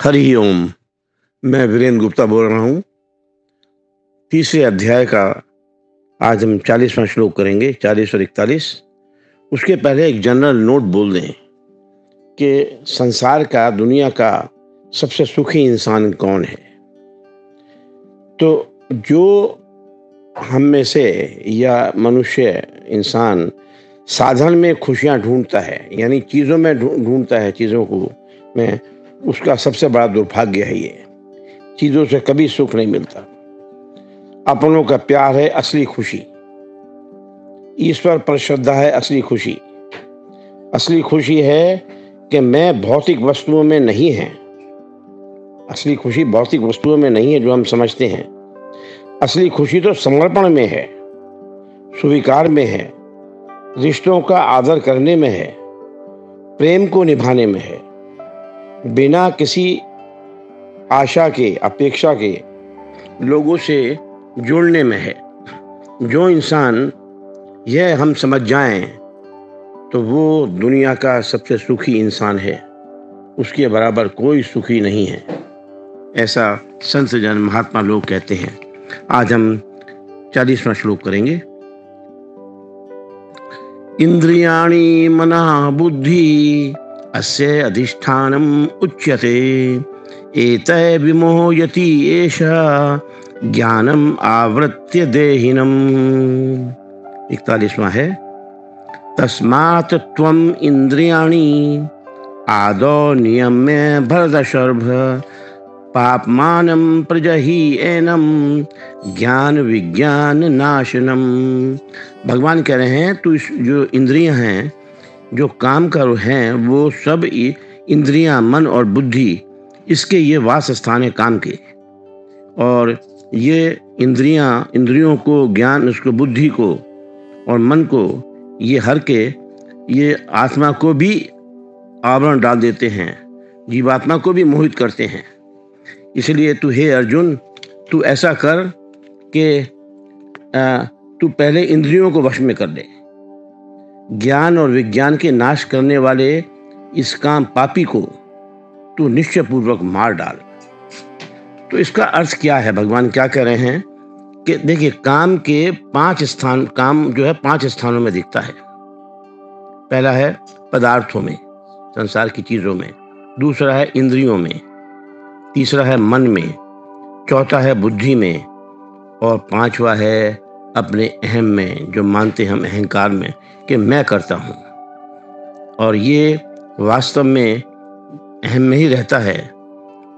हरि ओम। मैं वीरेंद्र गुप्ता बोल रहा हूँ। तीसरे अध्याय का आज हम 40वां श्लोक करेंगे, 40 और 41। उसके पहले एक जनरल नोट बोल दें कि संसार का, दुनिया का सबसे सुखी इंसान कौन है। तो जो हम में से या मनुष्य इंसान साधन में खुशियाँ ढूंढता है, यानी चीज़ों में ढूंढता है, चीज़ों को में, उसका सबसे बड़ा दुर्भाग्य है। ये चीज़ों से कभी सुख नहीं मिलता। अपनों का प्यार है असली खुशी, ईश्वर पर श्रद्धा है असली खुशी। असली खुशी है कि मैं भौतिक वस्तुओं में नहीं है। असली खुशी भौतिक वस्तुओं में नहीं है जो हम समझते हैं। असली खुशी तो समर्पण में है, स्वीकार में है, रिश्तों का आदर करने में है, प्रेम को निभाने में है, बिना किसी आशा के, अपेक्षा के लोगों से जुड़ने में है। जो इंसान यह हम समझ जाएं तो वो दुनिया का सबसे सुखी इंसान है। उसके बराबर कोई सुखी नहीं है, ऐसा संत जन, महात्मा लोग कहते हैं। आज हम 40वां श्लोक करेंगे। इंद्रियाणि मनः बुद्धि अस्य अधिष्ठानम् उच्यते एतै विमोहयति एषः ज्ञानम् आवृत्य देहिनम्। 41वां है। तस्मात् त्वम् इंद्रियाणि आदौ नियम्य भरतशर्भ पापमानं प्रजहि एनं ज्ञान विज्ञान नाशनम। भगवान कह रहे हैं तो जो इंद्रियां हैं, जो काम कर हैं, वो सब इंद्रियां, मन और बुद्धि, इसके ये वास स्थान है काम के। और ये इंद्रियों को, ज्ञान, उसको, बुद्धि को और मन को, ये हर के, ये आत्मा को भी आवरण डाल देते हैं, जीवात्मा को भी मोहित करते हैं। इसलिए तू, हे अर्जुन, तू ऐसा कर कि तू पहले इंद्रियों को वश में कर ले। ज्ञान और विज्ञान के नाश करने वाले इस काम पापी को तू निश्चय पूर्वक मार डाल। तो इसका अर्थ क्या है? भगवान क्या कह रहे हैं कि देखिए, काम के 5 स्थान, काम जो है 5 स्थानों में दिखता है। पहला है पदार्थों में, संसार की चीजों में। दूसरा है इंद्रियों में। तीसरा है मन में। चौथा है बुद्धि में। और 5वां है अपने अहम में, जो मानते हम अहंकार में कि मैं करता हूँ। और ये वास्तव में अहम में ही रहता है।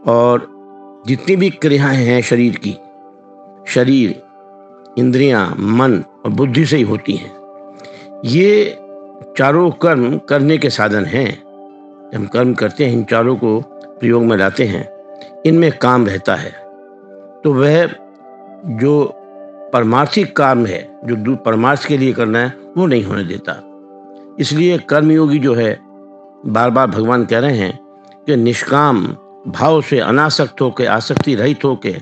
और जितनी भी क्रियाएं हैं शरीर की, शरीर, इंद्रियां, मन और बुद्धि से ही होती हैं। ये चारों कर्म करने के साधन हैं। जब हम कर्म करते हैं, इन चारों को प्रयोग में लाते हैं, इनमें काम रहता है। तो वह जो परमार्थिक काम है, जो परमार्थ के लिए करना है, वो नहीं होने देता। इसलिए कर्मयोगी जो है, बार बार भगवान कह रहे हैं कि निष्काम भाव से अनासक्त होकर, आसक्ति रहित होकर,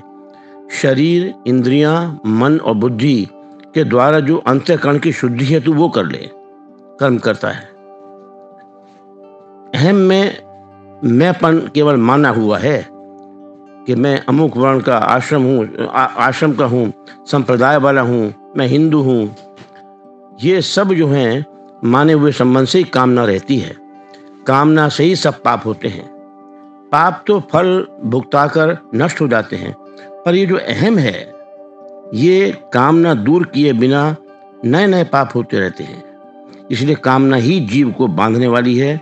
शरीर, इंद्रियां, मन और बुद्धि के द्वारा जो अंतःकरण की शुद्धि है, तो वो कर ले। कर्म करता है। अहम में मैंपन केवल माना हुआ है कि मैं अमुक वर्ण का आश्रम का हूँ, संप्रदाय वाला हूँ, मैं हिंदू हूँ। ये सब जो हैं माने हुए संबंध से ही कामना रहती है। कामना से ही सब पाप होते हैं। पाप तो फल भुगताकर नष्ट हो जाते हैं, पर ये जो अहम है, ये कामना दूर किए बिना नए नए पाप होते रहते हैं। इसलिए कामना ही जीव को बांधने वाली है,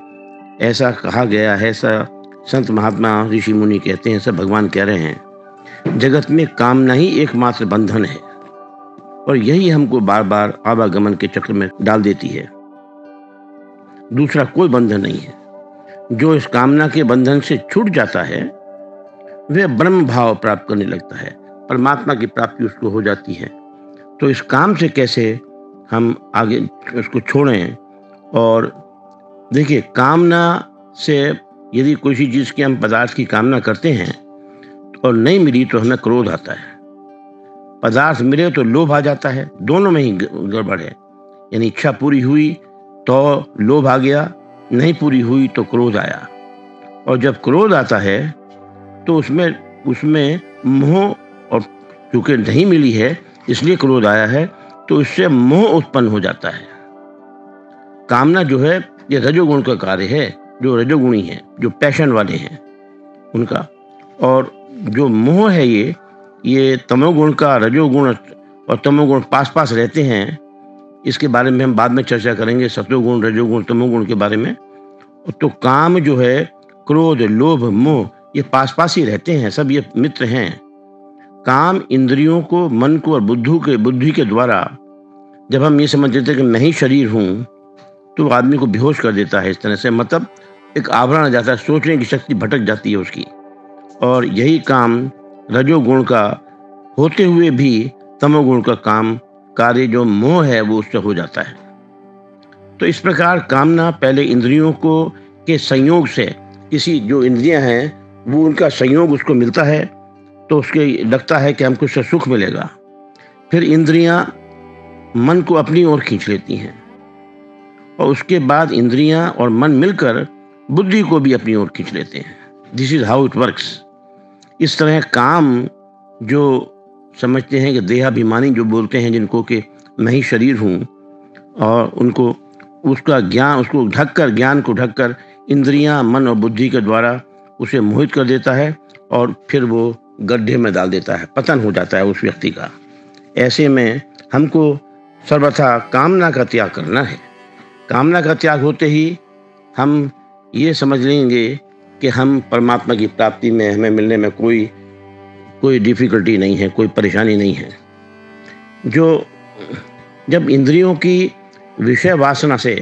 ऐसा कहा गया है। ऐसा संत, महात्मा, ऋषि मुनि कहते हैं, सब भगवान कह रहे हैं। जगत में कामना ही एकमात्र बंधन है, और यही हमको बार बार आवागमन के चक्र में डाल देती है। दूसरा कोई बंधन नहीं है। जो इस कामना के बंधन से छूट जाता है, वह ब्रह्म भाव प्राप्त करने लगता है, परमात्मा की प्राप्ति उसको हो जाती है। तो इस काम से कैसे हम आगे उसको छोड़ें? और देखिए, कामना से यदि किसी चीज़ की, हम पदार्थ की कामना करते हैं और नहीं मिली तो हमें क्रोध आता है। पदार्थ मिले तो लोभ आ जाता है। दोनों में ही गड़बड़ है। यानी इच्छा पूरी हुई तो लोभ आ गया, नहीं पूरी हुई तो क्रोध आया। और जब क्रोध आता है तो उसमें उसमें मोह, और चूंकि नहीं मिली है इसलिए क्रोध आया है, तो इससे मोह उत्पन्न हो जाता है। कामना जो है ये रजोगुण का कार्य है, जो रजोगुणी है, जो पैशन वाले हैं उनका। और जो मोह है ये तमोगुण का, रजोगुण और तमोगुण पास पास रहते हैं। इसके बारे में हम बाद में चर्चा करेंगे, सत्वगुण, रजोगुण, तमोगुण के बारे में। तो काम जो है, क्रोध, लोभ, मोह, ये पास पास ही रहते हैं, सब ये मित्र हैं। काम इंद्रियों को, मन को और बुद्धि के द्वारा जब हम ये समझ लेते हैं कि मैं ही शरीर हूँ, तो आदमी को बेहोश कर देता है इस तरह से। मतलब एक आवरण आ जाता है, सोचने की शक्ति भटक जाती है उसकी। और यही काम रजोगुण का होते हुए भी तमोगुण का काम कार्य जो मोह है वो उससे हो जाता है। तो इस प्रकार कामना पहले इंद्रियों को के संयोग से, किसी जो इंद्रियां हैं वो उनका संयोग उसको मिलता है, तो उसके लगता है कि हमको उससे सुख मिलेगा। फिर इंद्रियां मन को अपनी ओर खींच लेती हैं, और उसके बाद इंद्रियां और मन मिलकर बुद्धि को भी अपनी ओर खींच लेते हैं। This is how it works. इस तरह काम जो समझते हैं कि देहाभिमानी जो बोलते हैं जिनको कि मैं ही शरीर हूँ, और उनको उसका ज्ञान, उसको ढककर, ज्ञान को ढककर इंद्रियां, मन और बुद्धि के द्वारा उसे मोहित कर देता है, और फिर वो गड्ढे में डाल देता है, पतन हो जाता है उस व्यक्ति का। ऐसे में हमको सर्वथा कामना का त्याग करना है। कामना का त्याग होते ही हम ये समझ लेंगे कि हम परमात्मा की प्राप्ति में, हमें मिलने में कोई डिफिकल्टी नहीं है, कोई परेशानी नहीं है। जब इंद्रियों की विषय वासना से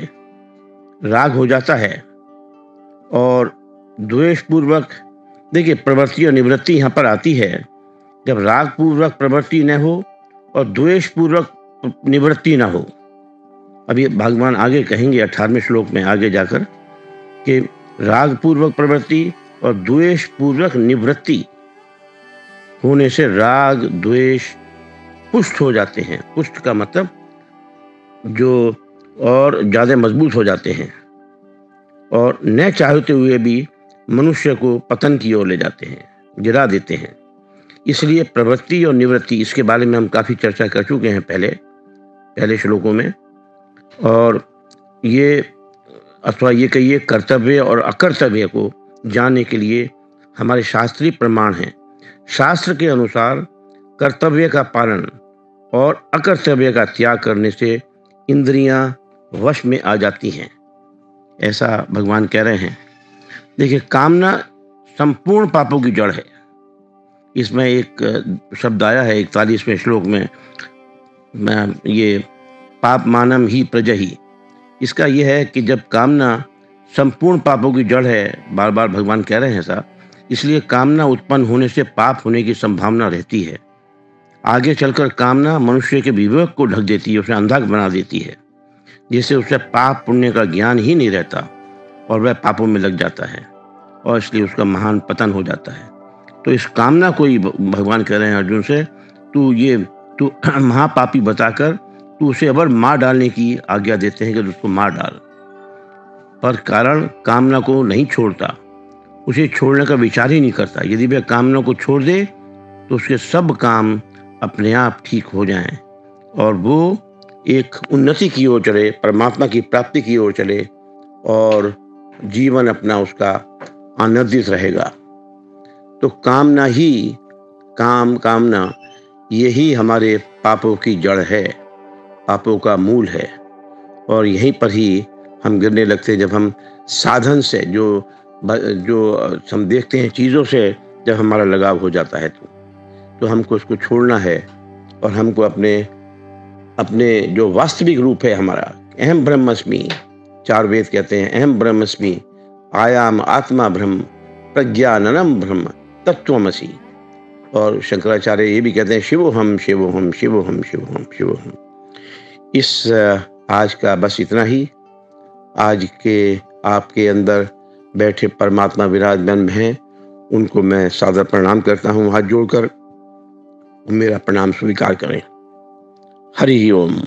राग हो जाता है और द्वेष पूर्वक, देखिए प्रवृत्ति और निवृत्ति यहाँ पर आती है। जब राग पूर्वक प्रवृत्ति न हो और द्वेष पूर्वक निवृत्ति न हो, अभी भगवान आगे कहेंगे 18वें श्लोक में आगे जाकर कि राग पूर्वक प्रवृत्ति और द्वेष पूर्वक निवृत्ति होने से राग द्वेष पुष्ट हो जाते हैं। पुष्ट का मतलब जो और ज़्यादा मजबूत हो जाते हैं, और न चाहते हुए भी मनुष्य को पतन की ओर ले जाते हैं, गिरा देते हैं। इसलिए प्रवृत्ति और निवृत्ति, इसके बारे में हम काफ़ी चर्चा कर चुके हैं पहले श्लोकों में। और ये, अथवा ये कहिए, कर्तव्य और अकर्तव्य को जानने के लिए हमारे शास्त्रीय प्रमाण हैं। शास्त्र के अनुसार कर्तव्य का पालन और अकर्तव्य का त्याग करने से इंद्रियां वश में आ जाती हैं, ऐसा भगवान कह रहे हैं। देखिए, कामना संपूर्ण पापों की जड़ है। इसमें एक शब्द आया है 41वें श्लोक में, ये पाप मानम ही प्रजहि। इसका यह है कि जब कामना संपूर्ण पापों की जड़ है, बार बार भगवान कह रहे हैं ऐसा, इसलिए कामना उत्पन्न होने से पाप होने की संभावना रहती है। आगे चलकर कामना मनुष्य के विवेक को ढक देती है, उसे अंधा बना देती है, जिससे उसे पाप पुण्य का ज्ञान ही नहीं रहता और वह पापों में लग जाता है, और इसलिए उसका महान पतन हो जाता है। तो इस कामना को ही भगवान कह रहे हैं अर्जुन से, तू महापापी बताकर तू उसे अबर मार डालने की आज्ञा देते हैं कि उसको मार डाल। पर कारण कामना को नहीं छोड़ता, उसे छोड़ने का विचार ही नहीं करता। यदि वह कामना को छोड़ दे तो उसके सब काम अपने आप ठीक हो जाएं और वो एक उन्नति की ओर चले, परमात्मा की प्राप्ति की ओर चले, और जीवन अपना उसका आनंदित रहेगा। तो कामना यही हमारे पापों की जड़ है, पापों का मूल है। और यहीं पर ही हम गिरने लगते हैं, जब हम साधन से, जो हम देखते हैं चीज़ों से जब हमारा लगाव हो जाता है, तो हमको उसको छोड़ना है, और हमको अपने जो वास्तविक रूप है हमारा, अहम ब्रह्मस्मि, 4 वेद कहते हैं, अहम ब्रह्मस्मि, आयाम आत्मा ब्रह्म, प्रज्ञाननम ब्रह्म, तत्त्वमसि। और शंकराचार्य ये भी कहते हैं, शिवोहम शिवोहम शिवोहम शिवोहम शिवोहम। इस आज का बस इतना ही। आज के आपके अंदर बैठे परमात्मा विराजमान हैं, उनको मैं सादर प्रणाम करता हूँ, हाथ जोड़कर मेरा प्रणाम स्वीकार करें। हरि ओम।